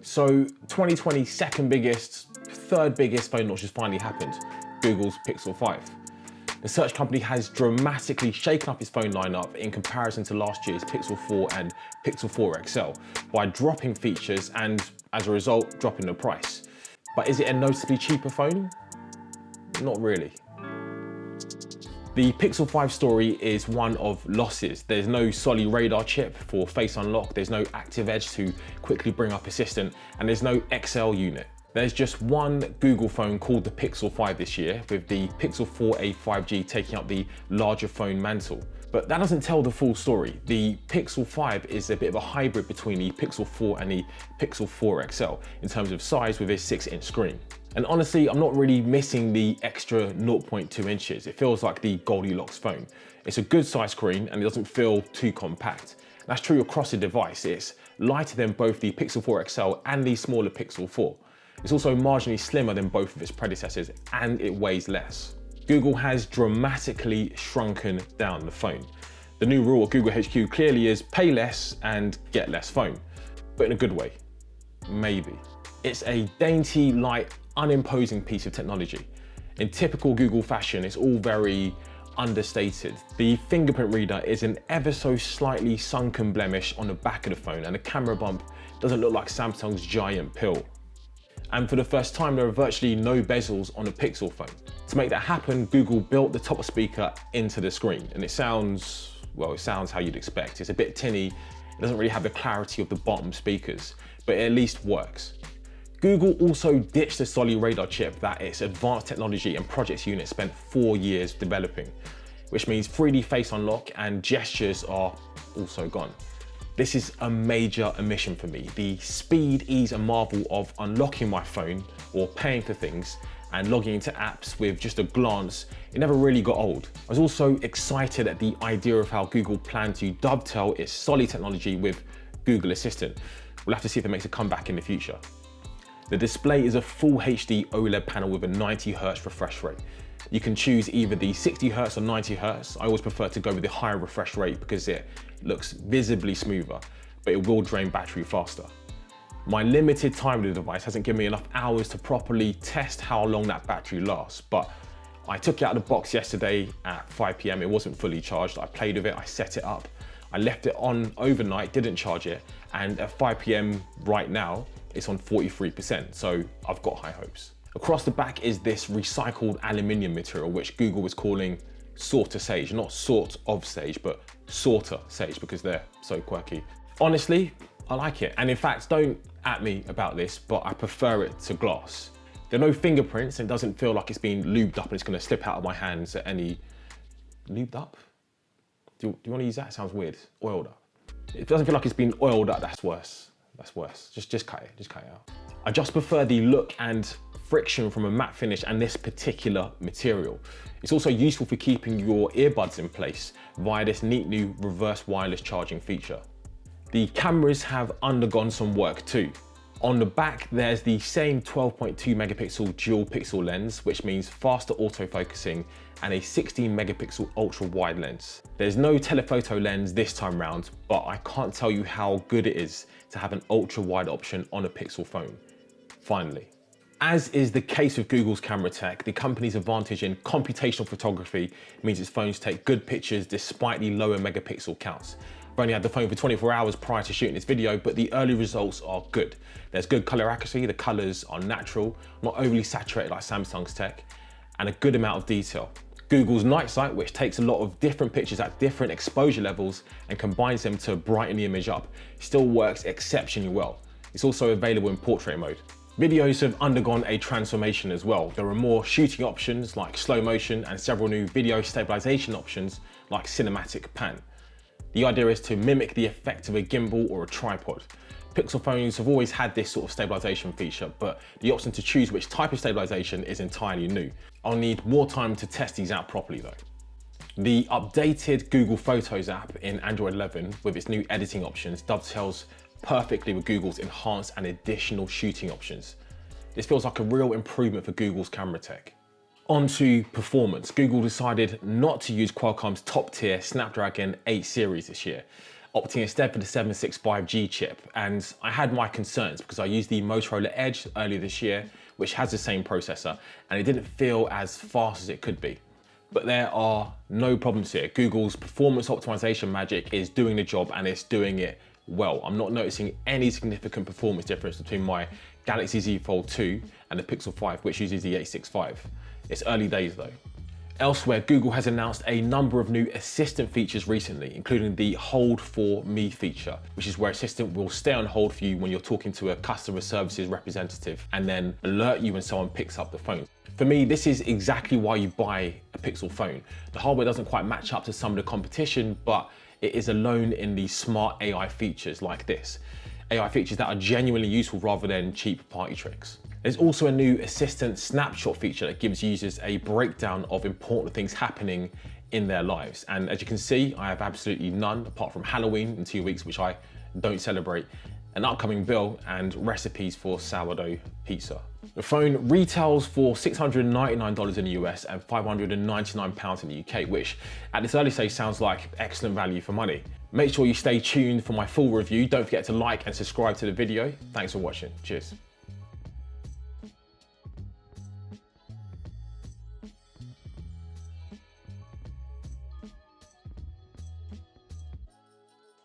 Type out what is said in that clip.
So 2020 second biggest, third biggest phone launch has finally happened, Google's Pixel 5. The search company has dramatically shaken up its phone lineup in comparison to last year's Pixel 4 and Pixel 4 XL by dropping features and, as a result, dropping the price. But is it a noticeably cheaper phone? Not really. The Pixel 5 story is one of losses. There's no solid radar chip for face unlock, there's no active edge to quickly bring up assistant, and there's no XL unit. There's just one Google phone called the Pixel 5 this year, with the Pixel 4a 5G taking up the larger phone mantle. But that doesn't tell the full story. The Pixel 5 is a bit of a hybrid between the Pixel 4 and the Pixel 4 XL in terms of size with a 6-inch screen. And honestly, I'm not really missing the extra 0.2 inches. It feels like the Goldilocks phone. It's a good size screen and it doesn't feel too compact. That's true across the device. It's lighter than both the Pixel 4 XL and the smaller Pixel 4. It's also marginally slimmer than both of its predecessors and it weighs less. Google has dramatically shrunken down the phone. The new rule at Google HQ clearly is pay less and get less phone, but in a good way, maybe. It's a dainty, light, unimposing piece of technology. In typical Google fashion, it's all very understated. The fingerprint reader is an ever so slightly sunken blemish on the back of the phone, and the camera bump doesn't look like Samsung's giant pill. And for the first time, there are virtually no bezels on a Pixel phone. To make that happen, Google built the top speaker into the screen, and it sounds, well, it sounds how you'd expect. It's a bit tinny, it doesn't really have the clarity of the bottom speakers, but it at least works. Google also ditched the solid radar chip that its advanced technology and projects unit spent 4 years developing, which means 3D face unlock and gestures are also gone. This is a major omission for me. The speed, ease and marvel of unlocking my phone or paying for things and logging into apps with just a glance, it never really got old. I was also excited at the idea of how Google planned to dovetail its solid technology with Google Assistant. We'll have to see if it makes a comeback in the future. The display is a full HD OLED panel with a 90Hz refresh rate. You can choose either the 60Hz or 90Hz. I always prefer to go with the higher refresh rate because it looks visibly smoother, but it will drain battery faster. My limited time with the device hasn't given me enough hours to properly test how long that battery lasts, but I took it out of the box yesterday at 5 PM. It wasn't fully charged. I played with it, I set it up. I left it on overnight, didn't charge it, and at 5 PM right now, it's on 43%, so I've got high hopes. Across the back is this recycled aluminium material, which Google is calling sorter sage, not sort of sage, but sorter sage because they're so quirky. Honestly, I like it. And in fact, don't at me about this, but I prefer it to glass. There are no fingerprints and it doesn't feel like it's been lubed up and it's gonna slip out of my hands at any, lubed up? Do you wanna use that? It sounds weird, oiled up. It doesn't feel like it's been oiled up, that's worse. That's worse, just cut it out. I just prefer the look and friction from a matte finish and this particular material. It's also useful for keeping your earbuds in place via this neat new reverse wireless charging feature. The cameras have undergone some work too. On the back, there's the same 12.2 megapixel dual pixel lens, which means faster autofocusing and a 16 megapixel ultra wide lens. There's no telephoto lens this time round, but I can't tell you how good it is to have an ultra wide option on a Pixel phone. Finally. As is the case with Google's camera tech, the company's advantage in computational photography means its phones take good pictures despite the lower megapixel counts. I've only had the phone for 24 hours prior to shooting this video, but the early results are good. There's good color accuracy, the colors are natural, not overly saturated like Samsung's tech, and a good amount of detail. Google's night sight, which takes a lot of different pictures at different exposure levels and combines them to brighten the image up, still works exceptionally well. It's also available in portrait mode. Videos have undergone a transformation as well. There are more shooting options like slow motion and several new video stabilization options like cinematic pan. The idea is to mimic the effect of a gimbal or a tripod. Pixel phones have always had this sort of stabilization feature, but the option to choose which type of stabilization is entirely new. I'll need more time to test these out properly though. The updated Google Photos app in Android 11 with its new editing options dovetails perfectly with Google's enhanced and additional shooting options. This feels like a real improvement for Google's camera tech. On to performance. Google decided not to use Qualcomm's top tier Snapdragon 8 series this year. opting instead for the 765G chip. And I had my concerns because I used the Motorola Edge earlier this year, which has the same processor, and it didn't feel as fast as it could be. But there are no problems here. Google's performance optimization magic is doing the job, and it's doing it well. I'm not noticing any significant performance difference between my Galaxy Z Fold 2 and the Pixel 5, which uses the 865. It's early days though. Elsewhere, Google has announced a number of new Assistant features recently, including the Hold for Me feature, which is where Assistant will stay on hold for you when you're talking to a customer services representative and then alert you when someone picks up the phone. For me, this is exactly why you buy a Pixel phone. The hardware doesn't quite match up to some of the competition, but it is alone in the smart AI features like this. AI features that are genuinely useful rather than cheap party tricks. There's also a new Assistant snapshot feature that gives users a breakdown of important things happening in their lives. And as you can see, I have absolutely none apart from Halloween in 2 weeks, which I don't celebrate, an upcoming bill, and recipes for sourdough pizza. The phone retails for $699 in the US and £599 in the UK, which at this early stage sounds like excellent value for money. Make sure you stay tuned for my full review. Don't forget to like and subscribe to the video. Thanks for watching. Cheers.